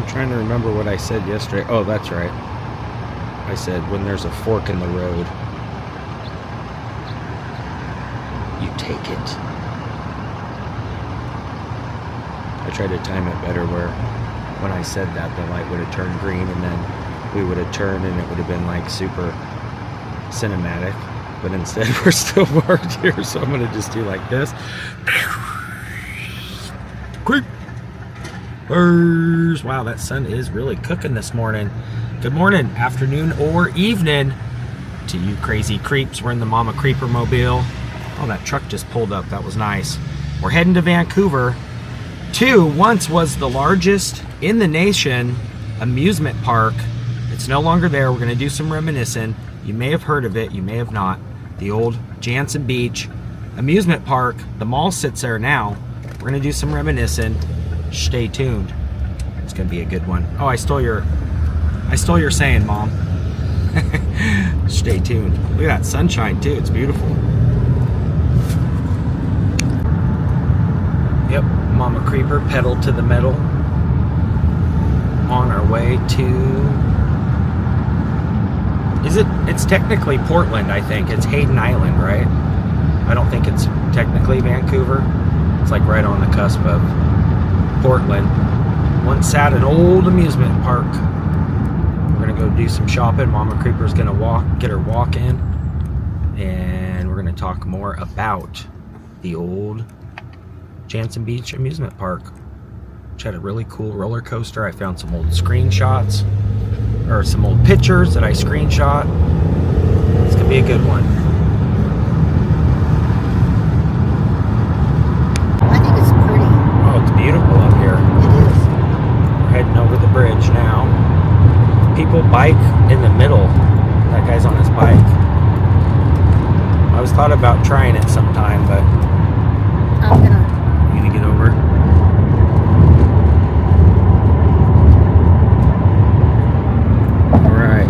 I'm trying to remember what I said yesterday. Oh, that's right. I said when there's a fork in the road, you take it. I tried to time it better where when I said that, the light would have turned green and then we would have turned and it would have been like super cinematic. But instead we're still parked here, so I'm going to just do like this. Creepers! Wow, that sun is really cooking this morning. Good morning, afternoon, or evening to you crazy creeps. We're in the Mama Creeper mobile. Oh, that truck just pulled up. That was nice. We're heading to Vancouver to once was the largest in the nation amusement park. It's no longer there. We're going to do some reminiscing. You may have heard of it. You may have not. The old Jantzen Beach Amusement Park. The mall sits there now. We're going to do some reminiscing. Stay tuned. It's going to be a good one. Oh, I stole your saying, Mom. Stay tuned. Look at that sunshine too. It's beautiful. Yep, Mama Creeper, pedal to the metal. On our way to... It's technically Portland, I think. It's Hayden Island, right? I don't think it's technically Vancouver. It's like right on the cusp of Portland. Once sat an old amusement park. We're gonna go do some shopping. Mama Creeper's gonna get her walk in. And we're gonna talk more about the old Jantzen Beach Amusement Park, which had a really cool roller coaster. I found some old screenshots, or some old pictures that I screenshot. It's gonna be a good one. I think it's pretty. Oh, it's beautiful up here. It is. We're heading over the bridge now. People bike in the middle. That guy's on his bike. I was thought about trying it sometime, but I'm gonna get over. All right.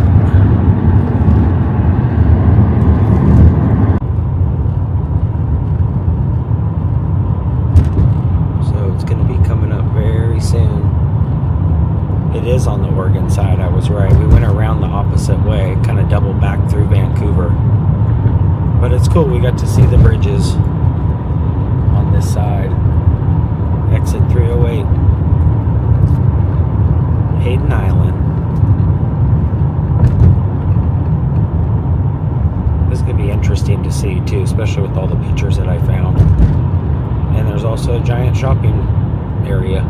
So it's going to be coming up very soon. It is on the Oregon side. I was right. We went around the opposite way, kind of double back through Vancouver. But it's cool. We got to see the bridges on this side. Exit 308, Hayden Island. This is going to be interesting to see too, especially with all the pictures that I found. And there's also a giant shopping area.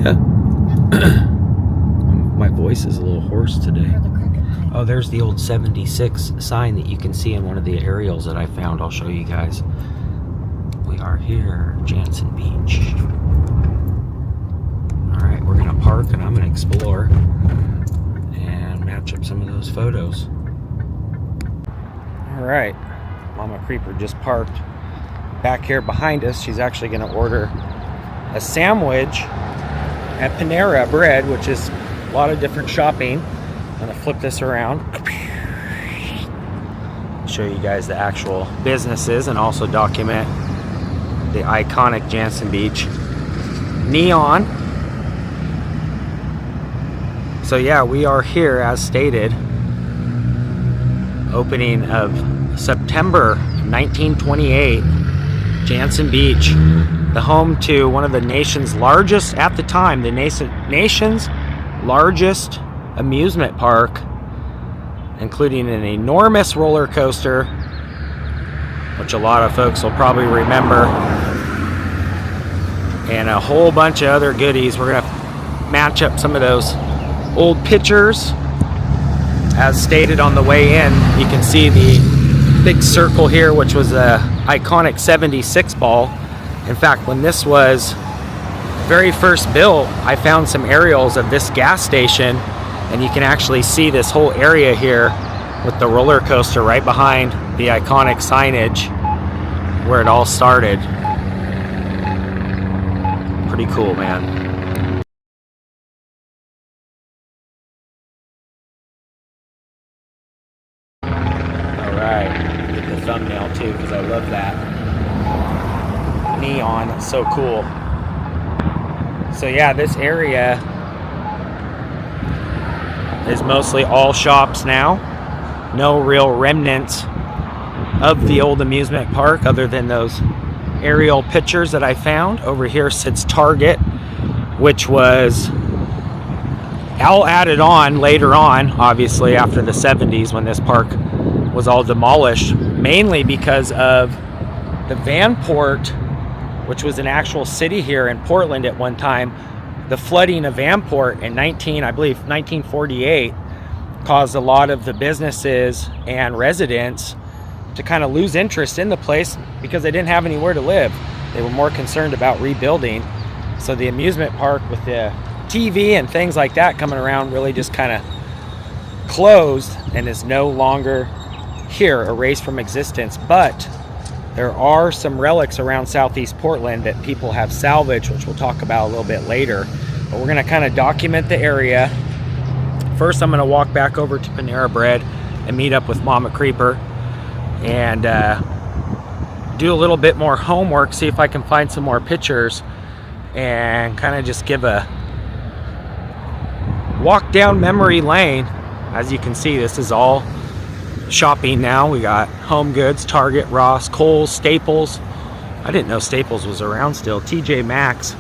Yeah. My voice is a little hoarse today. Oh, there's the old 76 sign that you can see in one of the aerials that I found. I'll show you guys. We are here, Jantzen Beach. Alright, we're going to park and I'm going to explore and match up some of those photos. Alright, Mama Creeper just parked back here behind us. She's actually going to order a sandwich at Panera Bread, which is a lot of different shopping. I'm gonna flip this around, show you guys the actual businesses and also document the iconic Jantzen Beach neon. So yeah, we are here as stated, opening of September 1928, Jantzen Beach, the home to one of the nation's largest, at the time, the nation's largest amusement park, including an enormous roller coaster, which a lot of folks will probably remember, and a whole bunch of other goodies. We're going to match up some of those old pictures as stated on the way in, you can see the big circle here, which was a iconic 76 ball. In fact, when this was very first built, I found some aerials of this gas station, and you can actually see this whole area here with the roller coaster right behind the iconic signage where it all started. Pretty cool, man. Alright, get the thumbnail too because I love that. Neon, it's so cool. So yeah, this area is mostly all shops now. No real remnants of the old amusement park other than those aerial pictures that I found. Over here sits Target, which was all added on later on, obviously after the 70s when this park was all demolished, mainly because of the Vanport, which was an actual city here in Portland at one time. The flooding of Vanport in 1948 caused a lot of the businesses and residents to kind of lose interest in the place because they didn't have anywhere to live. They were more concerned about rebuilding. So the amusement park with the TV and things like that coming around really just kind of closed and is no longer here, erased from existence. But there are some relics around Southeast Portland that people have salvaged, which we'll talk about a little bit later. But we're going to kind of document the area. First, I'm going to walk back over to Panera Bread and meet up with Mama Creeper and do a little bit more homework, see if I can find some more pictures and kind of just give a walk down memory lane. As you can see, this is all shopping now. We got Home Goods, Target, Ross, Kohl's, Staples. I didn't know Staples was around still. TJ Maxx,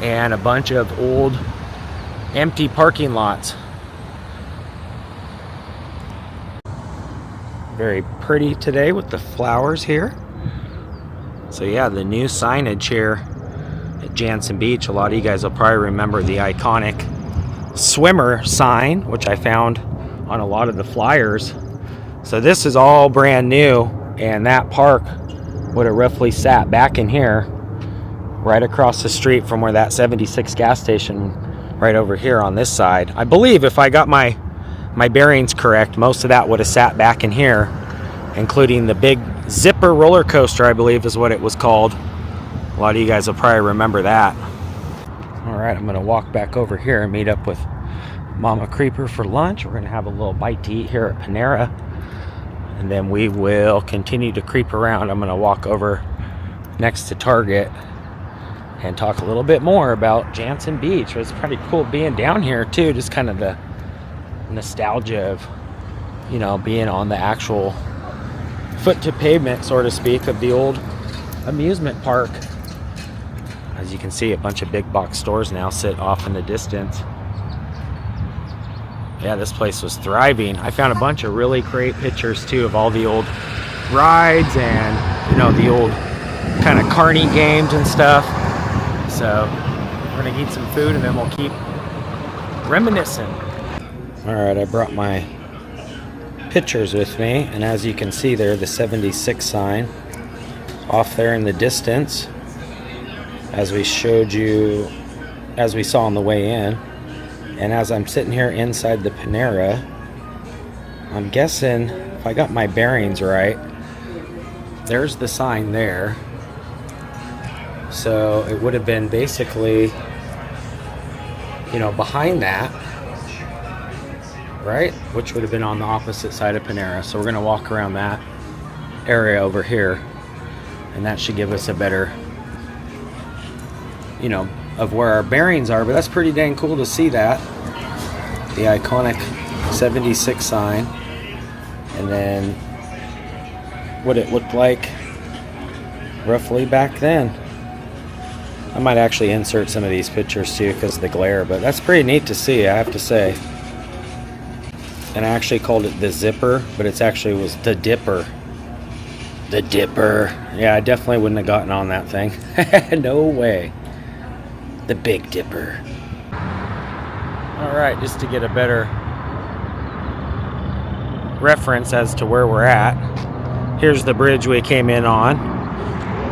and a bunch of old empty parking lots. Very pretty today with the flowers here. So yeah, the new signage here at Jantzen Beach. A lot of you guys will probably remember the iconic swimmer sign, which I found on a lot of the flyers. So this is all brand new, and that park would have roughly sat back in here, right across the street from where that 76 gas station, right over here on this side. I believe if I got my bearings correct, most of that would have sat back in here, including the big zipper roller coaster, I believe is what it was called. A lot of you guys will probably remember that. All right, I'm gonna walk back over here and meet up with Mama Creeper for lunch. We're gonna have a little bite to eat here at Panera, and then we will continue to creep around. I'm gonna walk over next to Target and talk a little bit more about Jantzen Beach. It's pretty cool being down here too, just kind of the nostalgia of, you know, being on the actual foot to pavement, so to speak, of the old amusement park. As you can see, a bunch of big box stores now sit off in the distance. Yeah, this place was thriving. I found a bunch of really great pictures too of all the old rides and, you know, the old kind of carny games and stuff. So we're gonna eat some food and then we'll keep reminiscing. All right, I brought my pictures with me, and as you can see there, the 76 sign off there in the distance, as we showed you, as we saw on the way in. And as I'm sitting here inside the Panera, I'm guessing, if I got my bearings right, there's the sign there. So it would have been basically, you know, behind that, right? Which would have been on the opposite side of Panera. So we're gonna walk around that area over here, and that should give us a better, you know, of where our bearings are. But that's pretty dang cool to see that, the iconic 76 sign, and then what it looked like roughly back then. I might actually insert some of these pictures too because of the glare, but that's pretty neat to see, I have to say. And I actually called it the zipper, but it's actually was the dipper. The dipper. Yeah, I definitely wouldn't have gotten on that thing. No way. The Big Dipper. All right, just to get a better reference as to where we're at. Here's the bridge we came in on.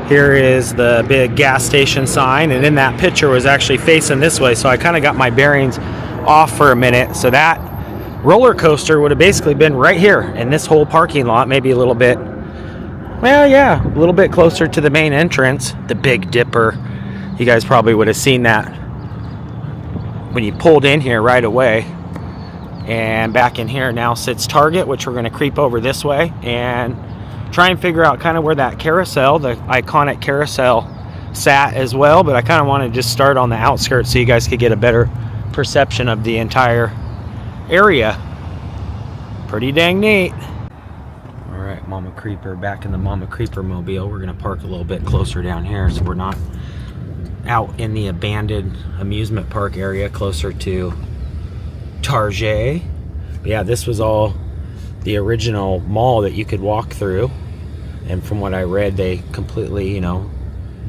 Here is the big gas station sign, and in that picture was actually facing this way, so I kind of got my bearings off for a minute. So that roller coaster would have basically been right here in this whole parking lot, maybe a little bit, well, yeah, a little bit closer to the main entrance, the Big Dipper. You guys probably would have seen that when you pulled in here right away. And back in here now sits Target, which we're going to creep over this way and try and figure out kind of where that carousel, the iconic carousel, sat as well. But I kind of want to just start on the outskirts so you guys could get a better perception of the entire area. Pretty dang neat. All right, Mama Creeper back in the Mama Creeper mobile. We're going to park a little bit closer down here so we're not out in the abandoned amusement park area closer to Target. But yeah, this was all the original mall that you could walk through, and from what I read, they completely, you know,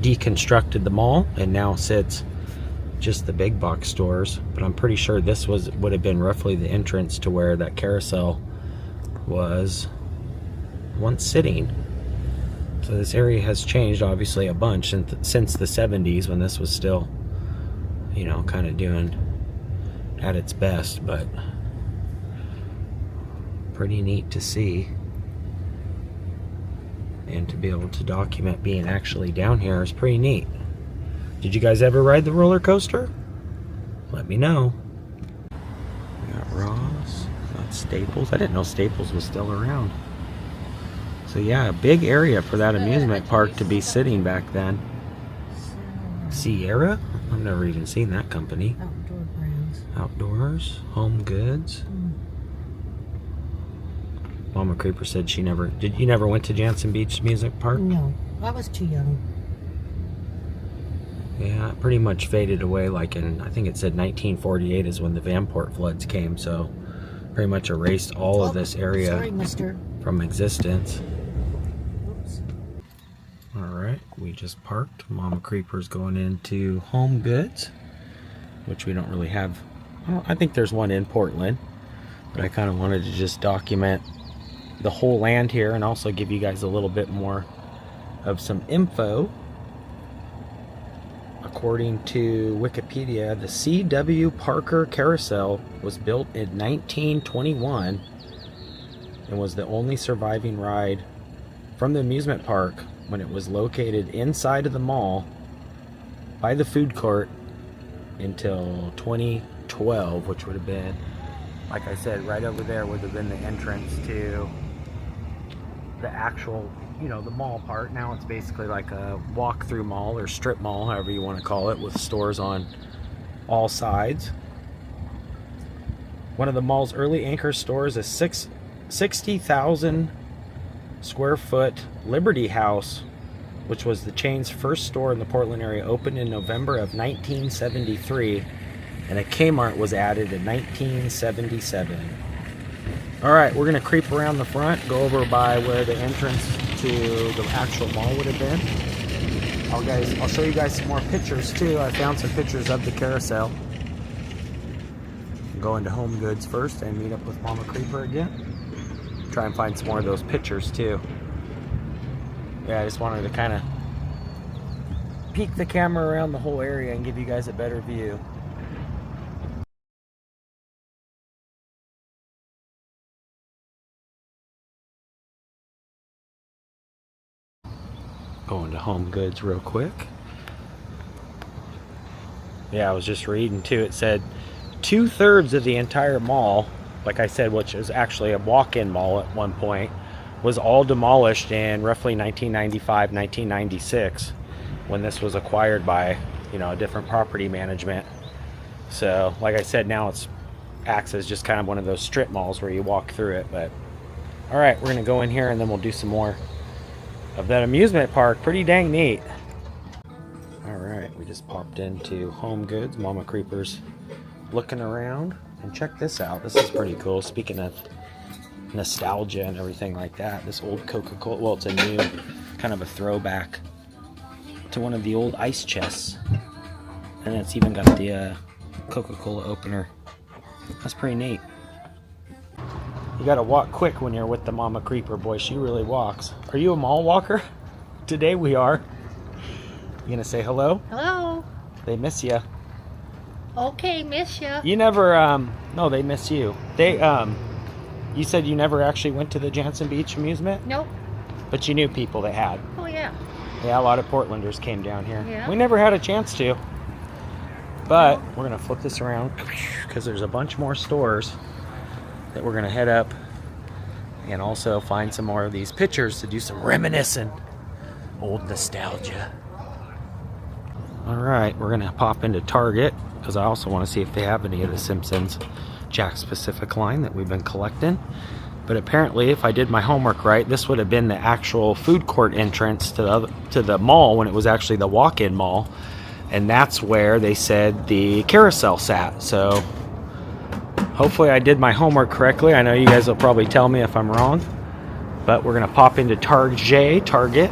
deconstructed the mall and now sits just the big box stores. But I'm pretty sure this would have been roughly the entrance to where that carousel was once sitting. So this area has changed obviously a bunch since the 70s, when this was still, you know, kind of doing at its best. But pretty neat to see, and to be able to document being actually down here is pretty neat. Did you guys ever ride the roller coaster? Let me know. We got Ross, got Staples. I didn't know Staples was still around. So yeah, a big area for that amusement park to be sitting back then. Sierra? I've never even seen that company. Outdoor brands. Outdoors, Home Goods. Mama Creeper said she never... You never went to Jantzen Beach Amusement Park? No, I was too young. Yeah, it pretty much faded away, like in, I think it said 1948 is when the Vanport floods came, so pretty much erased all of this area Sorry, mister. from existence. Oops. Alright, we just parked. Mama Creeper's going into Home Goods, which we don't really have. Well, I think there's one in Portland, but I kind of wanted to just document the whole land here and also give you guys a little bit more of some info. According to Wikipedia, the C.W. Parker Carousel was built in 1921 and was the only surviving ride from the amusement park when it was located inside of the mall by the food court until 2012, which would have been, like I said, right over there would have been the entrance to the actual, you know, the mall part. Now it's basically like a walk-through mall or strip mall, however you want to call it, with stores on all sides. One of the mall's early anchor stores is 60,000 square foot Liberty House, which was the chain's first store in the Portland area, opened in November of 1973, and a Kmart was added in 1977. Alright, we're going to creep around the front, go over by where the entrance to the actual mall would have been. I'll show you guys some more pictures too. I found some pictures of the carousel. Go into Home Goods first and meet up with Mama Creeper again. Try and find some more of those pictures too. Yeah, I just wanted to kind of peek the camera around the whole area and give you guys a better view. Going to Home Goods real quick. Yeah, I was just reading too. It said 2/3 of the entire mall, like I said, which is actually a walk-in mall at one point, was all demolished in roughly 1995, 1996, when this was acquired by, you know, a different property management. So, like I said, now it's acts as just kind of one of those strip malls where you walk through it. But all right, we're gonna go in here and then we'll do some more of that amusement park. Pretty dang neat. Alright, we just popped into Home Goods. Mama Creeper's looking around, and check this out. This is pretty cool. Speaking of nostalgia and everything like that, this old Coca-Cola, well, it's a new kind of a throwback to one of the old ice chests, and it's even got the Coca-Cola opener. That's pretty neat. You gotta walk quick when you're with the Mama Creeper, boy. She really walks. Are you a mall walker? Today we are. You gonna say hello? Hello. They miss you. Okay, miss ya. You never, no, they miss you. They, you said you never actually went to the Jantzen Beach Amusement? Nope. But you knew people that had. Oh, yeah. Yeah, a lot of Portlanders came down here. Yeah. We never had a chance to. But we're gonna flip this around because there's a bunch more stores that we're gonna head up and also find some more of these pictures to do some reminiscing. Old nostalgia. All right, we're gonna pop into Target because I also want to see if they have any of the Simpsons Jack's Pacific line that we've been collecting. But apparently, if I did my homework right, this would have been the actual food court entrance to the mall when it was actually the walk-in mall. And that's where they said the carousel sat. So hopefully I did my homework correctly. I know you guys will probably tell me if I'm wrong. But we're going to pop into Target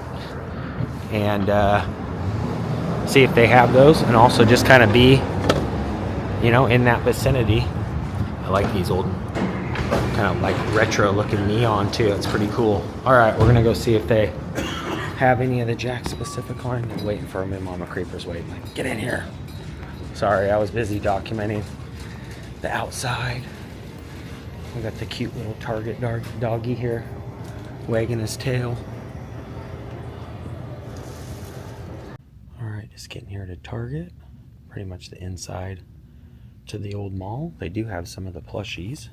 and see if they have those. And also just kind of be, you know, in that vicinity. I like these old kind of like retro looking neon too. It's pretty cool. All right, we're gonna go see if they have any of the Jack's Pacific line. I'm waiting for them, and Mama Creeper's waiting. Like, get in here. Sorry, I was busy documenting the outside. We got the cute little Target doggy here, wagging his tail. All right, just getting here to Target. Pretty much the inside to the old mall. They do have some of the plushies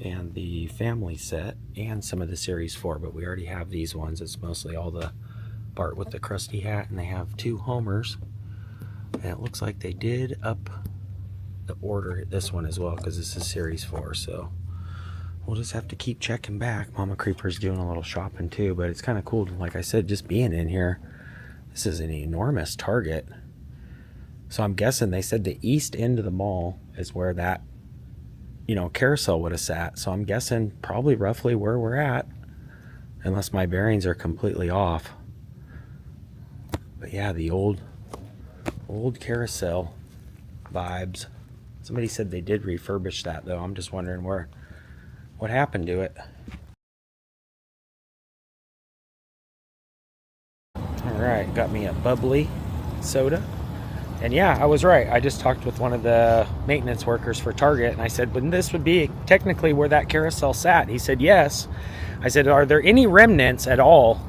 and the family set and some of the series 4, but we already have these ones. It's mostly all the Bart with the crusty hat, and they have 2 Homers, and it looks like they did up the order this one as well because this is series 4. So we'll just have to keep checking back. Mama Creeper's doing a little shopping too, but it's kind of cool, like I said, just being in here. This is an enormous Target. So I'm guessing they said the east end of the mall is where that, you know, carousel would have sat. So I'm guessing probably roughly where we're at, unless my bearings are completely off. But yeah, the old carousel vibes. Somebody said they did refurbish that though. I'm just wondering what happened to it. All right, got me a bubbly soda. And yeah, I was right. I just talked with one of the maintenance workers for Target, and I said, "Wouldn't this would be technically where that carousel sat?" He said, "Yes." I said, "Are there any remnants at all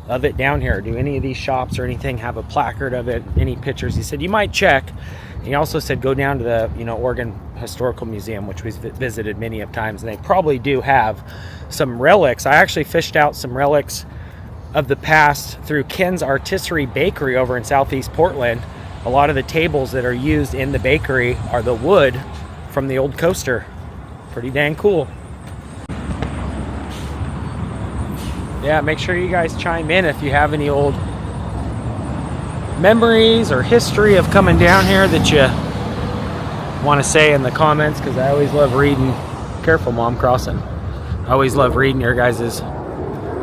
of it down here? Do any of these shops or anything have a placard of it? Any pictures?" He said, "You might check." And he also said, "Go down to the, you know, Oregon Historical Museum, which we've visited many of times, and they probably do have some relics." I actually fished out some relics of the past through Ken's Artisserie Bakery over in Southeast Portland. A lot of the tables that are used in the bakery are the wood from the old coaster. Pretty dang cool. Yeah, make sure you guys chime in if you have any old memories or history of coming down here that you want to say in the comments, because I always love reading. Careful, Mom, crossing. I always love reading your guys'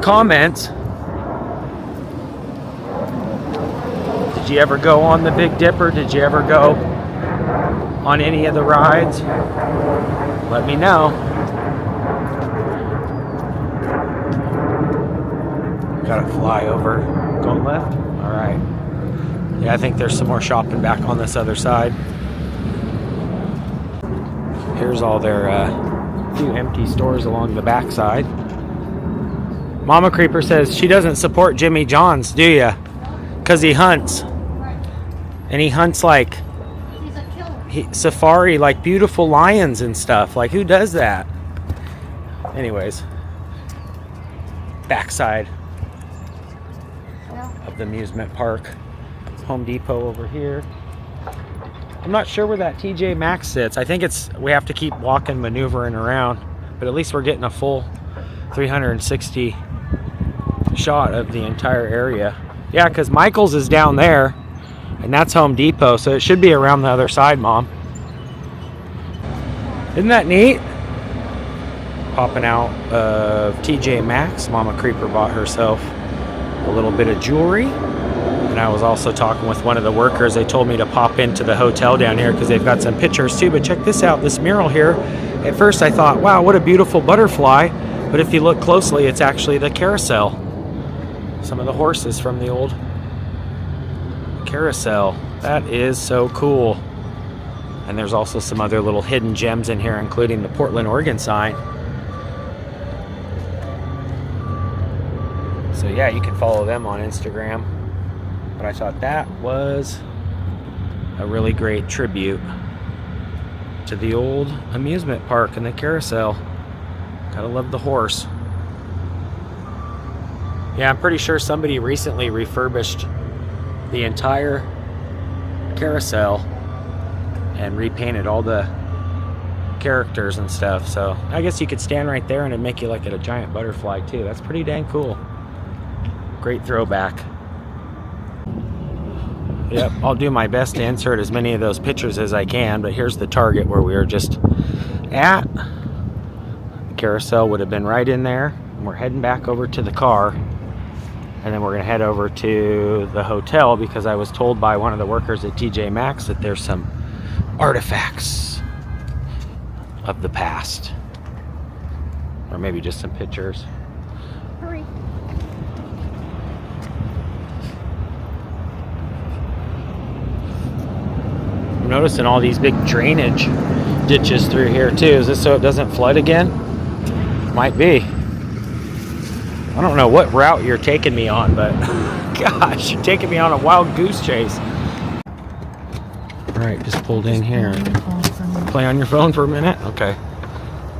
comments. Did you ever go on the Big Dipper? Did you ever go on any of the rides? Let me know. Got a flyover. Going left? All right. Yeah, I think there's some more shopping back on this other side. Here's all their few empty stores along the back side. Mama Creeper says she doesn't support Jimmy John's, do ya? Because he hunts. And he hunts like He's a killer. safari, like beautiful lions and stuff. Like, who does that? Anyways, backside of the amusement park. Home Depot over here. I'm not sure where that TJ Maxx sits. I think we have to keep walking, maneuvering around, but at least we're getting a full 360 shot of the entire area. Yeah, because Michael's is down there, and that's Home Depot, so it should be around the other side, Mom. Isn't that neat? Popping out of TJ Maxx. Mama Creeper bought herself a little bit of jewelry, and I was also talking with one of the workers. They told me to pop into the hotel down here because they've got some pictures too. But check this out, this mural here. At first I thought, wow, what a beautiful butterfly. But if you look closely, it's actually the carousel. Some of the horses from the old carousel. That is so cool. And there's also some other little hidden gems in here, including the Portland, Oregon sign. So yeah, you can follow them on Instagram. But I thought that was a really great tribute to the old amusement park and the carousel. Gotta love the horse. Yeah, I'm pretty sure somebody recently refurbished the entire carousel and repainted all the characters and stuff. So I guess you could stand right there and it'd make you like a giant butterfly too. That's pretty dang cool. Great throwback. Yep, I'll do my best to insert as many of those pictures as I can, but here's the target where we were just at. The carousel would have been right in there. And we're heading back over to the car. And then we're gonna head over to the hotel because I was told by one of the workers at TJ Maxx that there's some artifacts of the past. Or maybe just some pictures. Hurry. I'm noticing all these big drainage ditches through here too. Is this so it doesn't flood again? Might be. I don't know what route you're taking me on, but gosh, you're taking me on a wild goose chase. All right, just pulled in here. Play on your phone for a minute? Okay.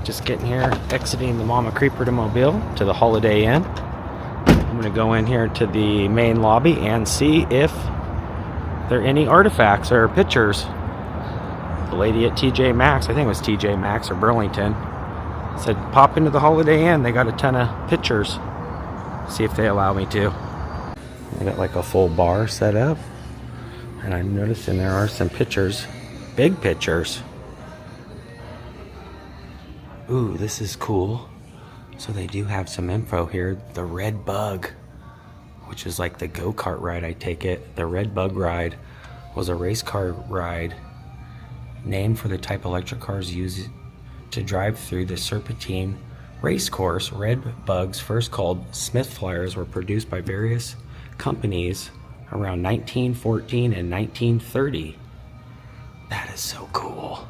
Just getting here, exiting the Mama Creeper to Mobile to the Holiday Inn. I'm gonna go in here to the main lobby and see if there are any artifacts or pictures. The lady at TJ Maxx, I think it was TJ Maxx or Burlington, said pop into the Holiday Inn. They got a ton of pictures. See if they allow me to. I got like a full bar set up, and I'm noticing there are some pictures, big pictures. Ooh, this is cool. So they do have some info here. The Red Bug, which is like the go-kart ride, I take it. The Red Bug ride was a race car ride named for the type electric cars used to drive through the Serpentine race course. Red Bugs, first called Smith Flyers, were produced by various companies around 1914 and 1930. That is so cool.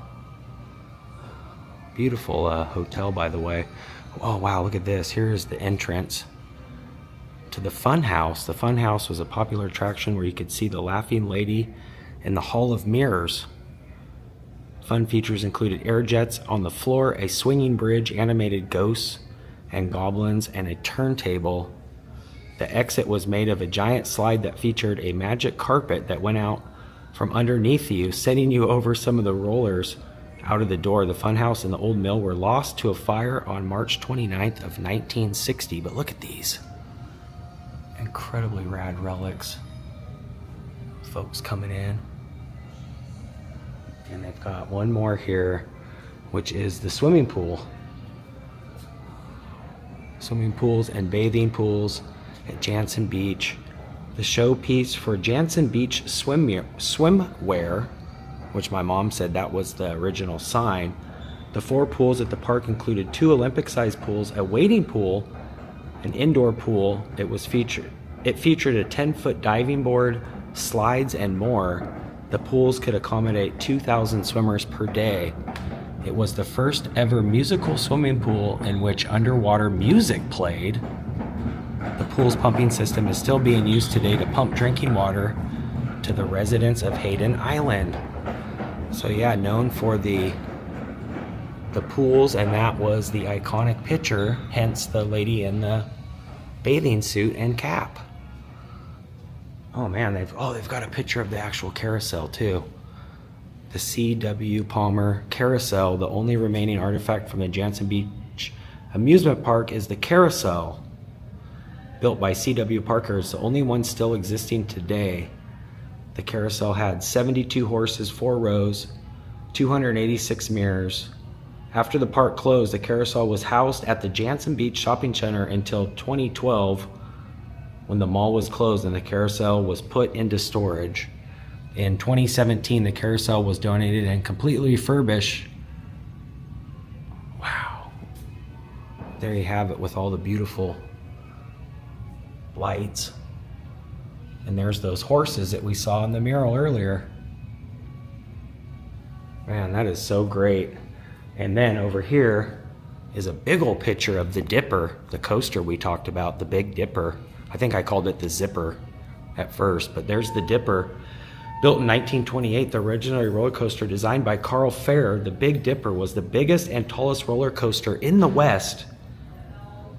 Beautiful hotel, by the way. Oh wow, look at this. Here is the entrance to the Fun House. The Fun House was a popular attraction where you could see the Laughing Lady in the Hall of Mirrors. Fun features included air jets on the floor, a swinging bridge, animated ghosts and goblins, and a turntable. The exit was made of a giant slide that featured a magic carpet that went out from underneath you, sending you over some of the rollers out of the door. The Funhouse and the old mill were lost to a fire on March 29th of 1960. But look at these incredibly rad relics. Folks coming in. And they've got one more here, which is the swimming pool. Swimming pools and bathing pools at Jantzen Beach. The showpiece for Jantzen Beach swimwear, which my mom said that was the original sign. The 4 pools at the park included 2 Olympic-sized pools, a wading pool, an indoor pool. It featured a 10-foot diving board, slides, and more. The pools could accommodate 2,000 swimmers per day. It was the first ever musical swimming pool in which underwater music played. The pool's pumping system is still being used today to pump drinking water to the residents of Hayden Island. So yeah, known for the pools, and that was the iconic picture, hence the lady in the bathing suit and cap. Oh man, they've got a picture of the actual carousel too. The C.W. Palmer carousel, the only remaining artifact from the Jantzen Beach Amusement Park, is the carousel. Built by C.W. Parker, it's the only one still existing today. The carousel had 72 horses, 4 rows, 286 mirrors. After the park closed, the carousel was housed at the Jantzen Beach Shopping Center until 2012, when the mall was closed and the carousel was put into storage. In 2017, the carousel was donated and completely refurbished. Wow. There you have it with all the beautiful lights. And there's those horses that we saw in the mural earlier. Man, that is so great. And then over here is a big old picture of the Dipper, the coaster we talked about, the Big Dipper. I think I called it the Zipper at first, but there's the Dipper. Built in 1928, the original roller coaster designed by Carl Fair, the Big Dipper was the biggest and tallest roller coaster in the West.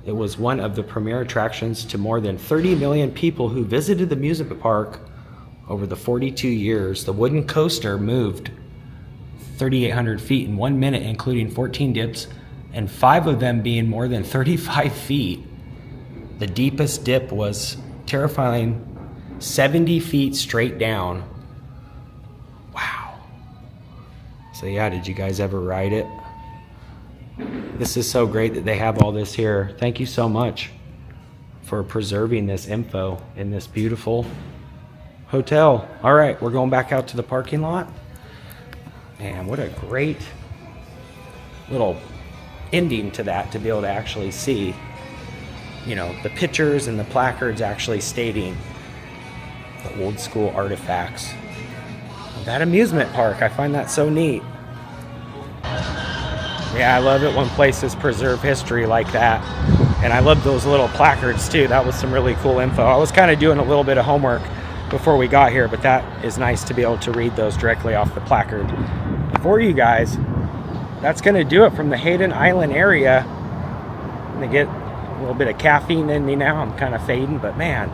It was one of the premier attractions to more than 30 million people who visited the amusement park over the 42 years. The wooden coaster moved 3,800 feet in 1 minute, including 14 dips, and 5 of them being more than 35 feet. The deepest dip was terrifying 70 feet straight down. Wow. So yeah, did you guys ever ride it? This is so great that they have all this here. Thank you so much for preserving this info in this beautiful hotel. All right, we're going back out to the parking lot. Man, what a great little ending to that, to be able to actually see, you know, the pictures and the placards actually stating the old school artifacts of that amusement park. I find that so neat. Yeah, I love it when places preserve history like that. And I love those little placards too. That was some really cool info. I was kind of doing a little bit of homework before we got here, but that is nice to be able to read those directly off the placard for you guys. That's going to do it from the Hayden Island area. I'm going to get a little bit of caffeine in me now. I'm kind of fading, but man,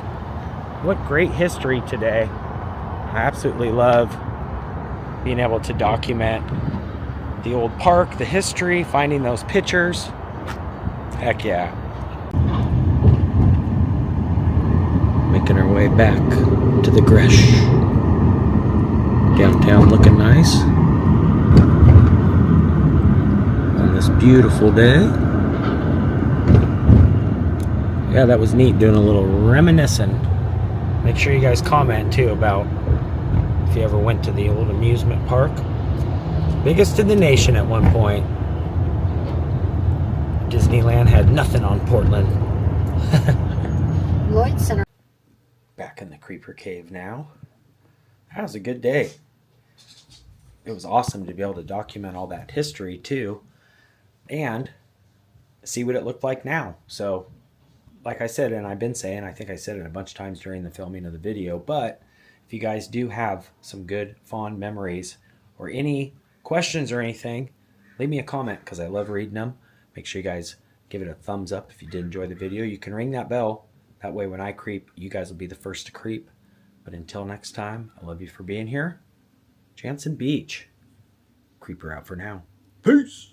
what great history today. I absolutely love being able to document the old park, the history, finding those pictures. Heck yeah. Making our way back to the Gresh. Downtown looking nice on this beautiful day. Yeah, that was neat, doing a little reminiscing. Make sure you guys comment too about if you ever went to the old amusement park. Biggest in the nation at one point. Disneyland had nothing on Portland. Lloyd Center. Back in the Creeper Cave now. That was a good day. It was awesome to be able to document all that history too, and see what it looked like now. So, like I said, and I've been saying, I think I said it a bunch of times during the filming of the video, but if you guys do have some good, fond memories or any questions or anything, leave me a comment because I love reading them. Make sure you guys give it a thumbs up if you did enjoy the video. You can ring that bell. That way when I creep, you guys will be the first to creep. But until next time, I love you for being here. Jantzen Beach. Creeper out for now. Peace.